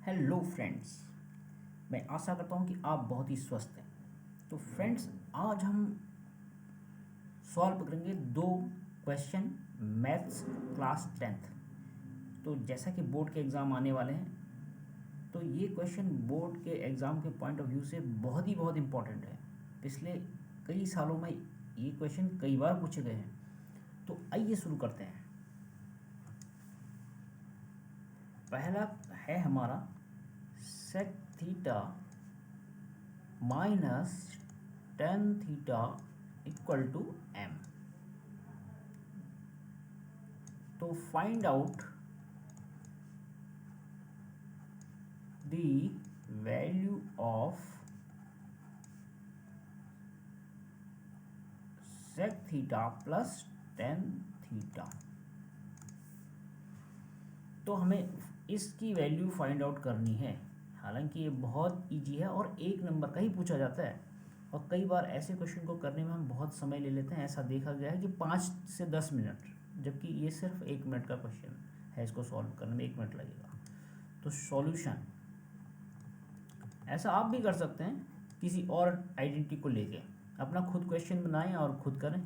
Hello friends, मैं आशा करता हूँ कि आप बहुत ही स्वस्थ हैं। तो फ्रेंड्स, आज हम सॉल्व करेंगे दो क्वेश्चन मैथ्स क्लास 10th। तो जैसा कि बोर्ड के एग्ज़ाम आने वाले हैं, तो ये क्वेश्चन बोर्ड के एग्ज़ाम के पॉइंट ऑफ व्यू से बहुत इम्पॉर्टेंट है। पिछले कई सालों में ये क्वेश्चन कई बार पूछे गए हैं। तो आइए शुरू करते हैं। पहला है हमारा sec theta minus tan theta equal to M. तो find out the value of sec theta plus tan theta. तो हमें इसकी वैल्यू फाइंड आउट करनी है। हालांकि ये बहुत इजी है और एक नंबर का ही पूछा जाता है, और कई बार ऐसे क्वेश्चन को करने में हम बहुत समय ले लेते हैं। ऐसा देखा गया है कि 5 से 10 मिनट, जबकि ये सिर्फ 1 मिनट का क्वेश्चन है। इसको सॉल्व करने में 1 मिनट लगेगा। तो सॉल्यूशन ऐसा आप भी कर सकते हैं, किसी और आइडेंटिटी को लेके अपना खुद क्वेश्चन बनाएं और खुद करें,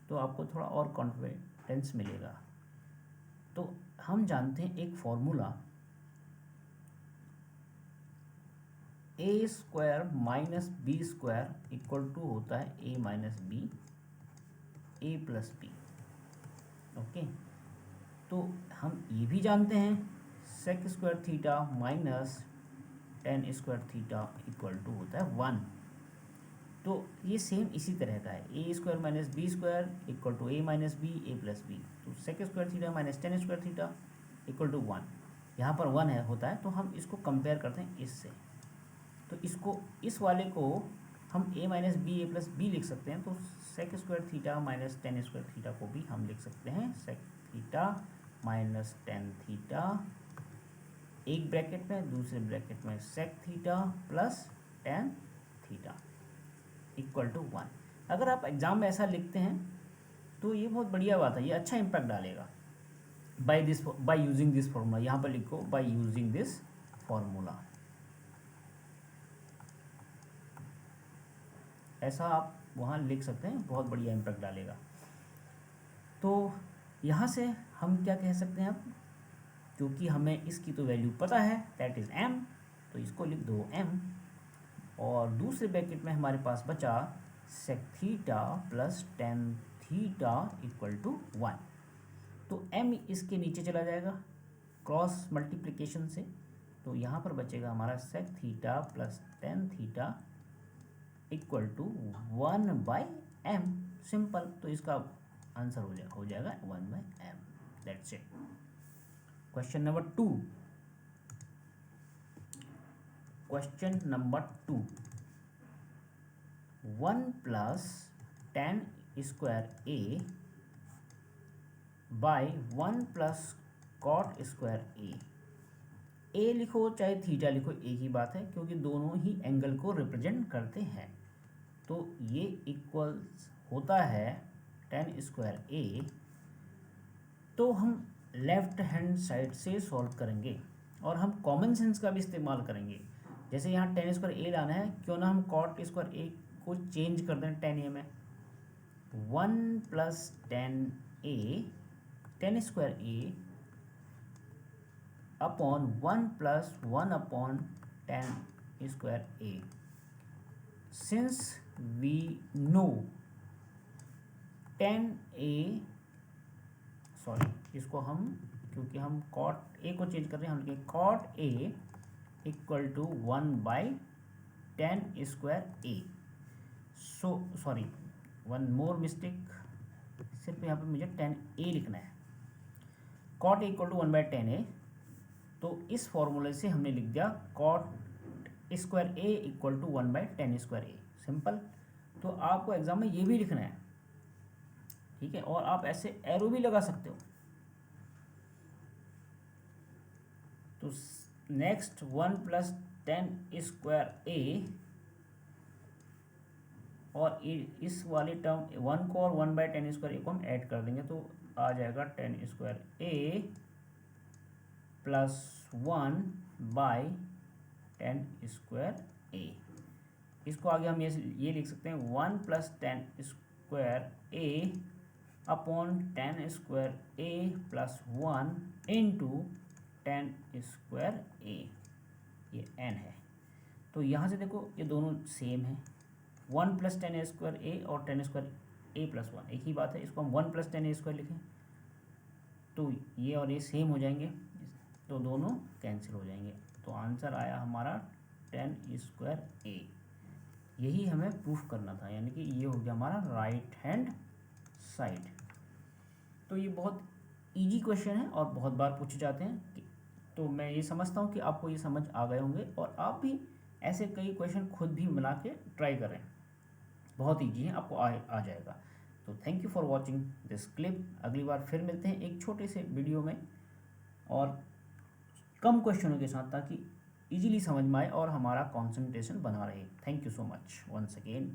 तो आपको थोड़ा और कॉन्फिडेंस मिलेगा। तो हम जानते हैं एक formula, a square minus b square equal to होता है a minus b, a plus b. Okay, तो हम ये भी जानते हैं sec square theta minus tan square theta equal to होता है 1। तो ये सेम इसी तरह का है, a square minus b square equal to a minus b, a plus b. तो sec square theta minus tan square theta equal to 1। यहाँ पर 1 है होता है, तो हम इसको कंपेयर करते हैं इससे। तो इसको, इस वाले को हम a minus b, a plus b लिख सकते हैं। तो sec square theta minus tan square theta को भी हम लिख सकते हैं sec theta minus tan theta, एक ब्रैकेट में, दूसरे ब्रैकेट में sec theta plus tan theta equal to 1। अगर आप एग्ज़ाम में ऐसा लिखते हैं तो ये बहुत बढ़िया बात है, ये अच्छा इम्पैक्ट डालेगा। बाय यूजिंग दिस फॉर्मूला, यहाँ पर लिखो बाय यूजिंग दिस फॉर्मूला, ऐसा आप वहाँ लिख सकते हैं, बहुत बढ़िया इम्पैक्ट डालेगा। तो यहाँ से हम क्या कह सकते हैं अब, क्योंकि हमें इसकी तो वैल्यू पता है, दैट इज़ m, तो इसको लिख दो m। और दूसरे ब्रैकेट में हमारे पास बचा sec theta plus tan theta equal to 1। तो m इसके नीचे चला जाएगा क्रॉस मल्टीप्लिकेशन से, तो यहाँ पर बचेगा हमारा sec theta plus tan theta equal to 1 by m। Simple, तो इसका आंसर हो जाएगा 1 by m। That's it. Question number 2। Question number 2, 1 plus tan square A by 1 plus cot square A लिखो चाहे थीटा लिखो, एक ही बात है, क्योंकि दोनों ही एंगल को रिप्रेजेंट करते हैं। तो ये इक्वल्स होता है टेन स्क्वायर ए। तो हम लेफ्ट हैंड साइड से सॉल्व करेंगे और हम कॉमन सेंस का भी इस्तेमाल करेंगे। जैसे यहाँ टेन स्क्वायर ए लाना है, क्यों ना हम कॉट स्क्वायर ए को चेंज कर दें टेन ए में। 1 plus tan A, tan square A upon 1 plus 1 upon tan square A. Since we know tan A, sorry, इसको हम, क्योंकि हम कॉट ए को चेंज कर रहे हैं, हम लिखेंगे cot A equal to 1 by tan square A. So sorry, one more mistake, सिर्फ यहाँ पे मुझे टेन ए लिखना है। Cot A equal to 1 by tan A, तो इस फॉर्मूले से हमने लिख दिया cot square A equal to 1 by tan square A. Simple. तो आपको एग्जाम में ये भी लिखना है, ठीक है, और आप ऐसे एरो भी लगा सकते हो। तो नेक्स्ट 1 प्लस टेन स्क्वायर ए, और इस वाले टर्म 1 को और 1 बाई टेन स्क्वायर ए को हम ऐड कर देंगे, तो आ जाएगा टेन स्क्वायर ए प्लस 1 बाय 10 स्क्वायर ए। इसको आगे हम ये लिख सकते हैं 1 plus 10 square A upon 10 square ए+1 into 10 square ए, ये n है। तो यहाँ से देखो ये दोनों सेम है, 1 प्लस 10 स्क्वायर ए और 10 स्क्वायर ए+1 एक ही बात है। इसको हम 1 प्लस 10 स्क्वायर लिखें तो ये और ये सेम हो जाएंगे, तो दोनों कैंसिल हो जाएंगे। तो आंसर आया हमारा 10 स्क्वायर ए। यही हमें प्रूफ करना था, यानी कि ये हो गया हमारा राइट हैंड साइड। तो ये बहुत इजी क्वेश्चन है और बहुत बार पूछे जाते हैं, तो मैं ये समझता हूँ कि आपको ये समझ आ गए होंगे और आप भी ऐसे कई क्वेश्चन खुद भी बना के ट्राई करें। बहुत ईजी है, आपको आ जाएगा। तो thank you for watching this clip. अगली बार फिर मिलते हैं एक छोटे से वीडियो में और कम क्वेश्चनों के साथ, ताकि इजीली समझ में आए और हमारा कंसंट्रेशन बना रहे। Thank you so much once again.